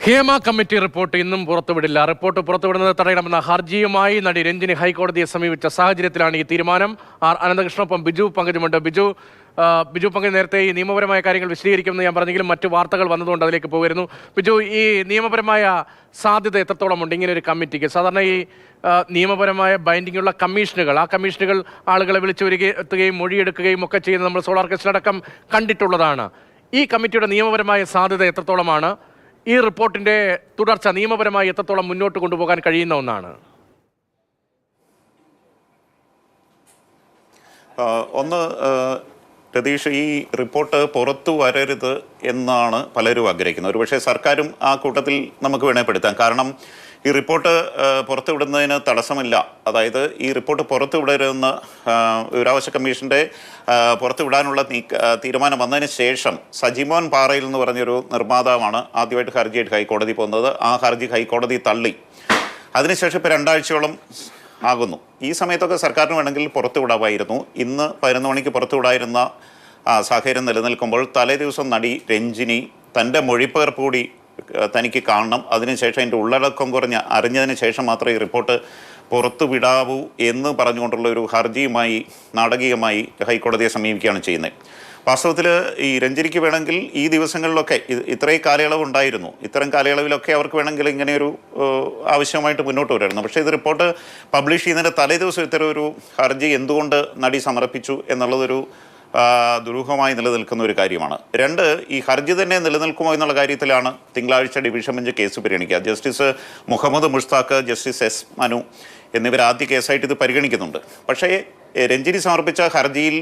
Hema committee report ഇന്നും പുറത്തുവിടില്ല. Report പുറത്തുവിടുന്നത് തടയണമെന്ന ഹർജിയുമായി നടി രഞ്ജിനി ഹൈക്കോടതിയെ സമീപിച്ച സാഹചര്യത്തിലാണ് ഈ തീരുമാനം. അനന്തകൃഷ്ണനൊപ്പം ബിജു പങ്കജുമുണ്ട്. ബിജു പങ്കജ് നേരത്തെ ഈ നിയമപരമായ കാര്യങ്ങൾ വിശദീകരിക്കുമെന്ന് ഞാൻ പറഞ്ഞെങ്കിലും മറ്റു വാർത്തകൾ വന്നതുകൊണ്ട് അതിലേക്ക് പോകുന്നു. ബിജു, ഈ നിയമപരമായ സാധ്യത എത്രത്തോളം ഉണ്ട് ഇങ്ങനെ ഒരു കമ്മിറ്റിക്ക്? സാധാരണ ഈ നിയമപരമായ ബൈൻഡിങ്ങുള്ള കമ്മീഷനുകൾ, ആ കമ്മീഷനുകൾ ആളുകളെ വിളിച്ചു എത്തുകയും മൊഴിയെടുക്കുകയും ഒക്കെ ചെയ്യുന്നത് നമ്മൾ സോളാർ കേസിലടക്കം കണ്ടിട്ടുള്ളതാണ്. ഈ കമ്മിറ്റിയുടെ നിയമപരമായ സാധ്യത എത്രത്തോളമാണ്? ഈ റിപ്പോർട്ടിന്റെ തുടർച്ച നിയമപരമായി എത്രത്തോളം മുന്നോട്ട് കൊണ്ടുപോകാൻ കഴിയുന്ന ഒന്നാണ്? ഒന്ന് രതീഷ്, ഈ റിപ്പോർട്ട് പുറത്തു വരരുത് എന്നാണ് പലരും ആഗ്രഹിക്കുന്നത്. ഒരുപക്ഷെ സർക്കാരും ആ കൂട്ടത്തിൽ നമുക്ക് വേണേപ്പെടുത്താം. കാരണം ഈ റിപ്പോർട്ട് പുറത്തുവിടുന്നതിന് തടസ്സമില്ല. അതായത് ഈ റിപ്പോർട്ട് പുറത്തുവിടരുതെന്ന് വിവരാവകാശ കമ്മീഷൻ്റെ പുറത്തുവിടാനുള്ള തീരുമാനം വന്നതിന് ശേഷം സജിമോൻ പാറയിൽ എന്ന് പറഞ്ഞൊരു നിർമ്മാതാവാണ് ആദ്യമായിട്ട് ഹർജിയായിട്ട് ഹൈക്കോടതി പോകുന്നത്. ആ ഹർജി ഹൈക്കോടതി തള്ളി. അതിനുശേഷം ഇപ്പോൾ 2 ആഴ്ചയോളം ആകുന്നു. ഈ സമയത്തൊക്കെ സർക്കാരിന് വേണമെങ്കിൽ പുറത്തുവിടാമായിരുന്നു. ഇന്ന് 11 മണിക്ക് പുറത്തുവിടായിരുന്ന സാഹചര്യം നിലനിൽക്കുമ്പോൾ തലേ ദിവസം നടി രഞ്ജിനി തൻ്റെ മൊഴിപ്പകർപ്പ് കൂടി തനിക്ക് കാണണം, അതിനുശേഷം അതിൻ്റെ ഉള്ളടക്കം അറിഞ്ഞതിന് ശേഷം മാത്രമേ ഈ റിപ്പോർട്ട് പുറത്തുവിടാവൂ എന്ന് പറഞ്ഞുകൊണ്ടുള്ള ഒരു ഹർജിയുമായി നാടകീയമായി ഹൈക്കോടതിയെ സമീപിക്കുകയാണ് ചെയ്യുന്നത്. വാസ്തവത്തിൽ ഈ രഞ്ജിനിക്ക് വേണമെങ്കിൽ ഈ ദിവസങ്ങളിലൊക്കെ ഇത്രയും കാലയളവ് ഉണ്ടായിരുന്നു. ഇത്തരം കാലയളവിലൊക്കെ അവർക്ക് വേണമെങ്കിൽ ഇങ്ങനെയൊരു ആവശ്യമായിട്ട് മുന്നോട്ട് വരുമായിരുന്നു. പക്ഷേ ഇത് റിപ്പോർട്ട് പബ്ലിഷ് ചെയ്യുന്നതിൻ്റെ തലേ ദിവസം ഇത്തരം ഒരു ഹർജി എന്തുകൊണ്ട് നടി സമർപ്പിച്ചു എന്നുള്ളതൊരു ദുരൂഹമായി നിലനിൽക്കുന്ന ഒരു കാര്യമാണ്. 2, ഈ ഹർജി തന്നെ നിലനിൽക്കുമോ എന്നുള്ള കാര്യത്തിലാണ് തിങ്കളാഴ്ച ഡിവിഷൻ ബെഞ്ച് കേസ് പരിഗണിക്കുക. Justice Muhammad Mushtaq, justice S Manu എന്നിവർ ആദ്യ കേസായിട്ട് ഇത് പരിഗണിക്കുന്നുണ്ട്. പക്ഷേ രഞ്ജിനി സമർപ്പിച്ച ഹർജിയിൽ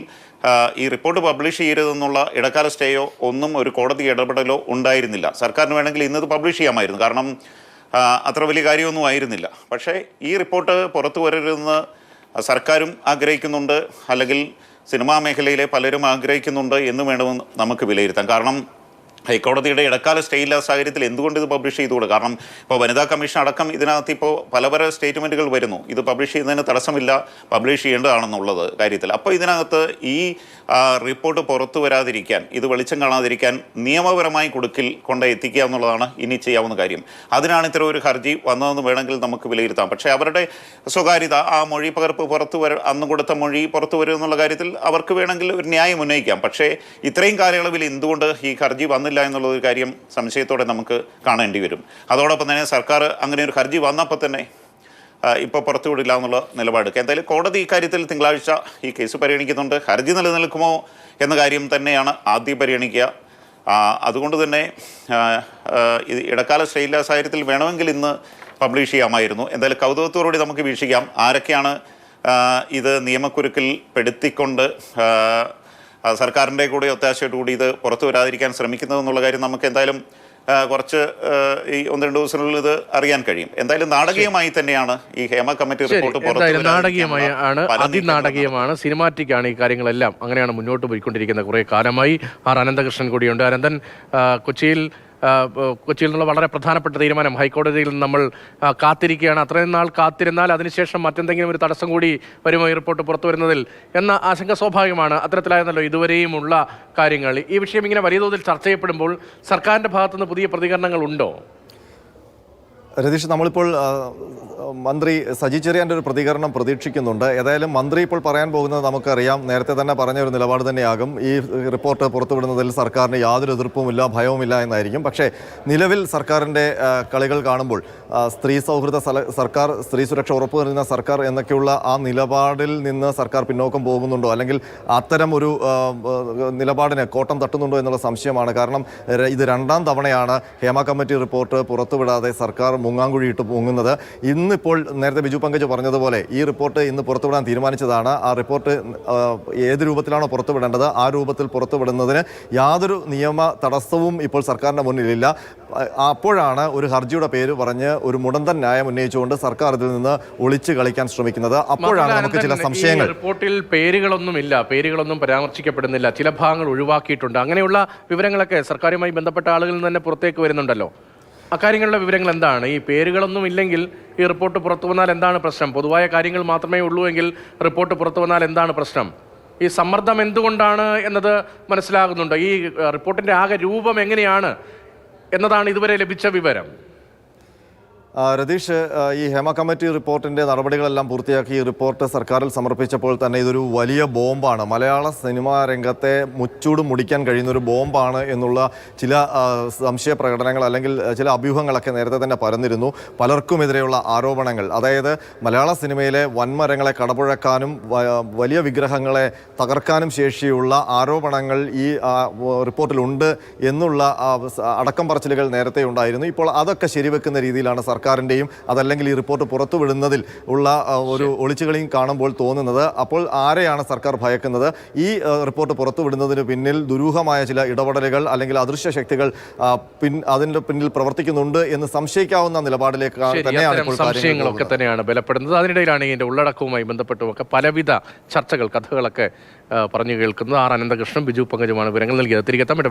ഈ റിപ്പോർട്ട് പബ്ലിഷ് ചെയ്യരുതെന്നുള്ള ഇടക്കാല സ്റ്റേയോ ഒന്നും ഒരു കോടതി ഇടപെടലോ ഉണ്ടായിരുന്നില്ല. സർക്കാരിന് വേണമെങ്കിൽ ഇന്നത് പബ്ലിഷ് ചെയ്യാമായിരുന്നു, കാരണം അത്ര വലിയ കാര്യമൊന്നും ആയിരുന്നില്ല. പക്ഷേ ഈ റിപ്പോർട്ട് പുറത്തു വരരുതെന്ന് സർക്കാരും ആഗ്രഹിക്കുന്നുണ്ട്, അല്ലെങ്കിൽ സിനിമാ മേഖലയിലെ പലരും ആഗ്രഹിക്കുന്നുണ്ട് എന്ന് വേണമെന്ന് നമുക്ക് വിലയിരുത്താം. കാരണം ഹൈക്കോടതിയുടെ ഇടക്കാല സ്റ്റേ ഇല്ലാത്ത സാഹചര്യത്തിൽ എന്തുകൊണ്ട് ഇത് പബ്ലിഷ് ചെയ്തുകൂടെ? കാരണം ഇപ്പോൾ വനിതാ കമ്മീഷൻ അടക്കം ഇതിനകത്ത് ഇപ്പോൾ പല സ്റ്റേറ്റ്മെൻറ്റുകൾ വരുന്നു, ഇത് പബ്ലിഷ് ചെയ്യുന്നതിന് തടസ്സമില്ല, പബ്ലിഷ് ചെയ്യേണ്ടതാണെന്നുള്ളത് കാര്യത്തിൽ. അപ്പോൾ ഇതിനകത്ത് ഈ റിപ്പോർട്ട് പുറത്തു വരാതിരിക്കാൻ, ഇത് വെളിച്ചം കാണാതിരിക്കാൻ നിയമപരമായി കുടുക്കിൽ കൊണ്ട് എത്തിക്കുക എന്നുള്ളതാണ് ഇനി ചെയ്യാവുന്ന കാര്യം. അതിനാണ് ഇത്തരം ഒരു ഹർജി വന്നതെന്ന് വേണമെങ്കിൽ നമുക്ക് വിലയിരുത്താം. പക്ഷേ അവരുടെ സ്വകാര്യത, ആ മൊഴി പകർപ്പ് അന്ന് കൊടുത്ത മൊഴി പുറത്തു വരും എന്നുള്ള കാര്യത്തിൽ അവർക്ക് വേണമെങ്കിൽ ഒരു ന്യായം ഉന്നയിക്കാം. പക്ഷേ ഇത്രയും കാലയളവിൽ എന്തുകൊണ്ട് ഈ ഹർജി വന്നില്ല എന്നുള്ളൊരു കാര്യം സംശയത്തോടെ നമുക്ക് കാണേണ്ടി വരും. അതോടൊപ്പം തന്നെ സർക്കാർ അങ്ങനെ ഒരു ഹർജി വന്നപ്പോൾ തന്നെ ഇപ്പോൾ പുറത്തുവിടില്ല എന്നുള്ള നിലപാടെടുക്കുക. എന്തായാലും കോടതി ഇക്കാര്യത്തിൽ തിങ്കളാഴ്ച ഈ കേസ് പരിഗണിക്കുന്നുണ്ട്. ഹർജി നിലനിൽക്കുമോ എന്ന കാര്യം തന്നെയാണ് ആദ്യം പരിഗണിക്കുക. അതുകൊണ്ട് തന്നെ ഇത് ഇടക്കാല സ്റ്റേയില്ലാ സാഹചര്യത്തിൽ വേണമെങ്കിൽ ഇന്ന് പബ്ലിഷ് ചെയ്യാമായിരുന്നു. എന്തായാലും കൗതുകത്തോടുകൂടി നമുക്ക് വീക്ഷിക്കാം ആരൊക്കെയാണ് ഇത് നിയമക്കുരുക്കിൽ പെടുത്തിക്കൊണ്ട് സർക്കാരിൻ്റെ കൂടെ ഒത്താശയോടുകൂടി ഇത് പുറത്തു വരാതിരിക്കാൻ ശ്രമിക്കുന്നതെന്നുള്ള കാര്യം നമുക്ക് എന്തായാലും കുറച്ച് ഈ 1-2 ദിവസത്തിനുള്ളിൽ ഇത് അറിയാൻ കഴിയും. എന്തായാലും നാടകീയമായി തന്നെയാണ് ഈ ഹേമ കമ്മിറ്റി റിപ്പോർട്ട് നാടകീയമാണ്, അതിനാടകീയമാണ്, സിനിമാറ്റിക് ആണ്. ഈ കാര്യങ്ങളെല്ലാം അങ്ങനെയാണ് മുന്നോട്ട് പോയിക്കൊണ്ടിരിക്കുന്നത് കുറേ കാലമായി. അനന്തകൃഷ്ണൻ കൂടിയുണ്ട്. അനന്തൻ, കൊച്ചിയിൽ നിന്നുള്ള വളരെ പ്രധാനപ്പെട്ട തീരുമാനം ഹൈക്കോടതിയിൽ നമ്മൾ കാത്തിരിക്കുകയാണ്. അത്രയും നാൾ കാത്തിരുന്നാൽ അതിനുശേഷം മറ്റെന്തെങ്കിലും ഒരു തടസ്സം കൂടി വരുമോ ഈ റിപ്പോർട്ട് പുറത്തു വരുന്നതിൽ എന്ന ആശങ്ക സ്വാഭാവികമാണ്. അത്തരത്തിലായിരുന്നല്ലോ ഇതുവരെയും ഉള്ള കാര്യങ്ങൾ. ഈ വിഷയം ഇങ്ങനെ വലിയ തോതിൽ ചർച്ച ചെയ്യപ്പെടുമ്പോൾ സർക്കാരിൻ്റെ ഭാഗത്തുനിന്ന് പുതിയ പ്രതികരണങ്ങൾ ഉണ്ടോ? രതീഷ്, നമ്മളിപ്പോൾ മന്ത്രി സജി ചെറിയാൻ്റെ ഒരു പ്രതികരണം പ്രതീക്ഷിക്കുന്നുണ്ട്. ഏതായാലും മന്ത്രി ഇപ്പോൾ പറയാൻ പോകുന്നത് നമുക്കറിയാം. നേരത്തെ തന്നെ പറഞ്ഞ ഒരു നിലപാട് തന്നെയാകും. ഈ റിപ്പോർട്ട് പുറത്തുവിടുന്നതിൽ സർക്കാരിന് യാതൊരു എതിർപ്പുമില്ല, ഭയവുമില്ല എന്നായിരിക്കും. പക്ഷേ നിലവിൽ സർക്കാരിൻ്റെ കളികൾ കാണുമ്പോൾ സ്ത്രീ സൗഹൃദ സർക്കാർ, സ്ത്രീ സുരക്ഷ ഉറപ്പുവരുന്ന സർക്കാർ എന്നൊക്കെയുള്ള ആ നിലപാടിൽ നിന്ന് സർക്കാർ പിന്നോക്കം പോകുന്നുണ്ടോ, അല്ലെങ്കിൽ അത്തരം ഒരു നിലപാടിന് കോട്ടം തട്ടുന്നുണ്ടോ എന്നുള്ള സംശയമാണ്. കാരണം ഇത് 2ാം തവണയാണ് ഹേമ കമ്മിറ്റി റിപ്പോർട്ട് പുറത്തുവിടാതെ സർക്കാർ മുങ്ങാങ്കുഴിയിട്ട് പൊങ്ങുന്നത്. ഇന്നിപ്പോൾ നേരത്തെ ബിജു പങ്കജ് പറഞ്ഞതുപോലെ ഈ റിപ്പോർട്ട് ഇന്ന് പുറത്തുവിടാൻ തീരുമാനിച്ചതാണ്. ആ റിപ്പോർട്ട് ഏത് രൂപത്തിലാണോ പുറത്തുവിടേണ്ടത് ആ രൂപത്തിൽ പുറത്തുവിടുന്നതിന് യാതൊരു നിയമ തടസ്സവും ഇപ്പോൾ സർക്കാരിൻ്റെ മുന്നിലില്ല. അപ്പോഴാണ് ഒരു ഹർജിയുടെ പേര് പറഞ്ഞ് ഒരു മുടന്തൻ ന്യായം ഉന്നയിച്ചുകൊണ്ട് സർക്കാർ ഇതിൽ നിന്ന് ഒളിച്ചു കളിക്കാൻ ശ്രമിക്കുന്നത്. അപ്പോഴാണ് നമുക്ക് ചില സംശയങ്ങൾ. റിപ്പോർട്ടിൽ പേരുകളൊന്നും പരാമർശിക്കപ്പെടുന്നില്ല, ചില ഭാഗങ്ങൾ ഒഴിവാക്കിയിട്ടുണ്ട്. അങ്ങനെയുള്ള വിവരങ്ങളൊക്കെ സർക്കാരുമായി ബന്ധപ്പെട്ട ആളുകളിൽ നിന്ന് തന്നെ പുറത്തേക്ക് വരുന്നുണ്ടല്ലോ. അക്കാര്യങ്ങളുടെ വിവരങ്ങൾ എന്താണ്? ഈ പേരുകളൊന്നും ഇല്ലെങ്കിൽ ഈ റിപ്പോർട്ട് പുറത്തു വന്നാൽ എന്താണ് പ്രശ്നം? പൊതുവായ കാര്യങ്ങൾ മാത്രമേ ഉള്ളൂ എങ്കിൽ റിപ്പോർട്ട് പുറത്തു വന്നാൽ എന്താണ് പ്രശ്നം? ഈ സമ്മർദ്ദം എന്തുകൊണ്ടാണ് എന്നത് മനസ്സിലാകുന്നുണ്ട്. ഈ റിപ്പോർട്ടിൻ്റെ ആകെ രൂപം എങ്ങനെയാണ്? എന്നതാണ് ഇതുവരെ ലഭിച്ച വിവരം. രതീഷ്, ഈ ഹേമ കമ്മിറ്റി റിപ്പോർട്ടിൻ്റെ നടപടികളെല്ലാം പൂർത്തിയാക്കി ഈ റിപ്പോർട്ട് സർക്കാരിൽ സമർപ്പിച്ചപ്പോൾ തന്നെ ഇതൊരു വലിയ ബോംബാണ്, മലയാള സിനിമാ രംഗത്തെ മുച്ചൂട് മുടിക്കാൻ കഴിയുന്നൊരു ബോംബാണ് എന്നുള്ള ചില സംശയ പ്രകടനങ്ങൾ അല്ലെങ്കിൽ ചില അഭ്യൂഹങ്ങളൊക്കെ നേരത്തെ തന്നെ പരന്നിരുന്നു. പലർക്കുമെതിരെയുള്ള ആരോപണങ്ങൾ, അതായത് മലയാള സിനിമയിലെ വൻമരങ്ങളെ കടപുഴക്കാനും വലിയ വിഗ്രഹങ്ങളെ തകർക്കാനും ശേഷിയുള്ള ആരോപണങ്ങൾ ഈ റിപ്പോർട്ടിലുണ്ട് എന്നുള്ള അടക്കം പറച്ചിലുകൾ നേരത്തെ ഉണ്ടായിരുന്നു. ഇപ്പോൾ അതൊക്കെ ശരിവെക്കുന്ന രീതിയിലാണ് സർക്കാരിൻ്റെയും അതല്ലെങ്കിൽ ഈ റിപ്പോർട്ട് പുറത്തുവിടുന്നതിൽ ഉള്ള ഒരു ഒളിച്ചുകളിയും കാണുമ്പോൾ തോന്നുന്നത്. അപ്പോൾ ആരെയാണ് സർക്കാർ ഭയക്കുന്നത്? ഈ റിപ്പോർട്ട് പുറത്തുവിടുന്നതിന് പിന്നിൽ ദുരൂഹമായ ചില ഇടപെടലുകൾ അല്ലെങ്കിൽ അദൃശ്യ ശക്തികൾ അതിൻ്റെ പിന്നിൽ പ്രവർത്തിക്കുന്നുണ്ട് എന്ന് സംശയിക്കാവുന്ന നിലപാടിലേക്ക് തന്നെയാണ് ഇപ്പോൾ സംശയങ്ങളൊക്കെ തന്നെയാണ് ബലപ്പെടുന്നത്. അതിനിടയിലാണ് ഇതിൻ്റെ ഉള്ളടക്കവുമായി ബന്ധപ്പെട്ടുമൊക്കെ പലവിധ ചർച്ചകൾ, കഥകളൊക്കെ പറഞ്ഞു കേൾക്കുന്നത്. ആർ അനന്തകൃഷ്ണൻ, ബിജു പങ്കജുമാണ് വിവരങ്ങൾ നൽകിയത്. തിരികെ തമ്മിൽ